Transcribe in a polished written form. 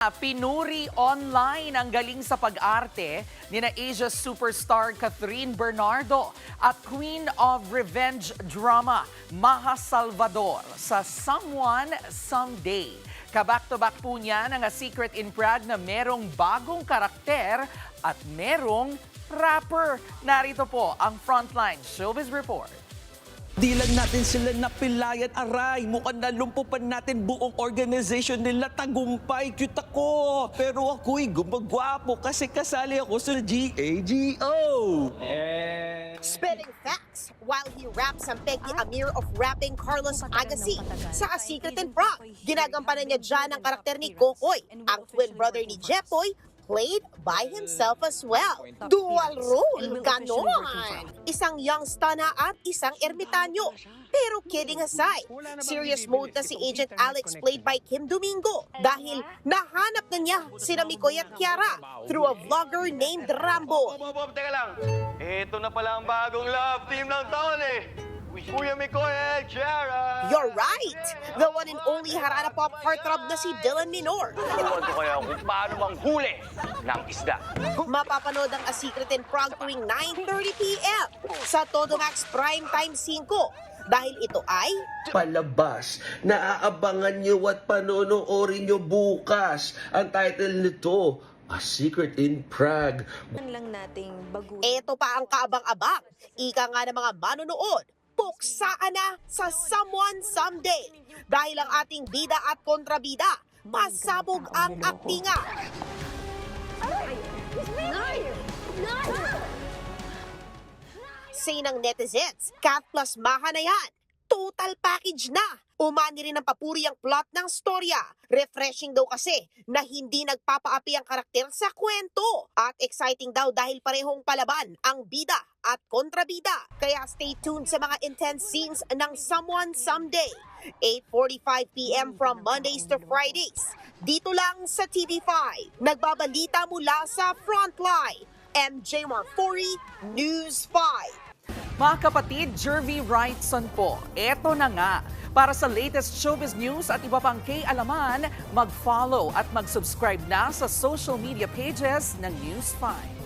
Pinuri online ang galing sa pag-arte ni Asia superstar Catherine Bernardo at Queen of Revenge Drama Maha Salvador sa Someone Someday. Kaback-to-back po niya ng A Secret in Prague na merong bagong karakter at merong rapper. Narito po ang Frontline Showbiz Report. Di lang natin sila napilayan, aray. Mukhang nalumpupan natin buong organization nila. Tagumpay, cute ako. Pero ako'y gumagwapo kasi kasali ako sa GAGO. Spitting facts while he raps ang Peggy Amir of rapping Carlos Agassi sa A Secret in Prague. Ginagampanan niya dyan ang karakter ni Kokoy, ang twin brother ni Jepoy, played by himself as well. Dual role, ganon! Isang young stunner at isang ermitanyo. Pero kidding aside, serious mode na si Agent Alex played by Kim Domingo dahil nahanap na niya sina Mikoy at Kiara through a vlogger named Rambo. Teka lang, ito na pala ang bagong love team ng taon eh. Kuya Mikoy at Kiara. You're right! The one and only Harana Pop heartthrob na si Dylan Minor. Turuan ko kaya kung paano manghuli ng isda. Mapapanood ang A Secret in Prague tuwing 9:30 p.m. sa Todo Max Primetime 5. Dahil ito ay palabas. Naaabangan nyo at panonoorin nyo bukas. Ang title nito, A Secret in Prague. Ito pa ang kaabang-abang. Ika nga ng mga manonood. Puksaan na sa Someone Someday. Dahil ang ating bida at kontrabida, pasabog ang aktingan. Say ng netizens, Cat plus Maha na yan. Total package na. Umani rin ang papuri ang plot ng storya. Refreshing daw kasi na hindi nagpapaapi ang karakter sa kwento. At exciting daw dahil parehong palaban ang bida at kontrabida. Kaya stay tuned sa mga intense scenes ng Someone Someday. 8:45 p.m. from Mondays to Fridays. Dito lang sa TV5. Nagbabalita mula sa Frontline. MJ Marfori, News 5. Mga kapatid, Jervy Wrightson po. Eto na nga. Para sa latest showbiz news at iba pang kay-alaman, mag-follow at mag-subscribe na sa social media pages ng News 5.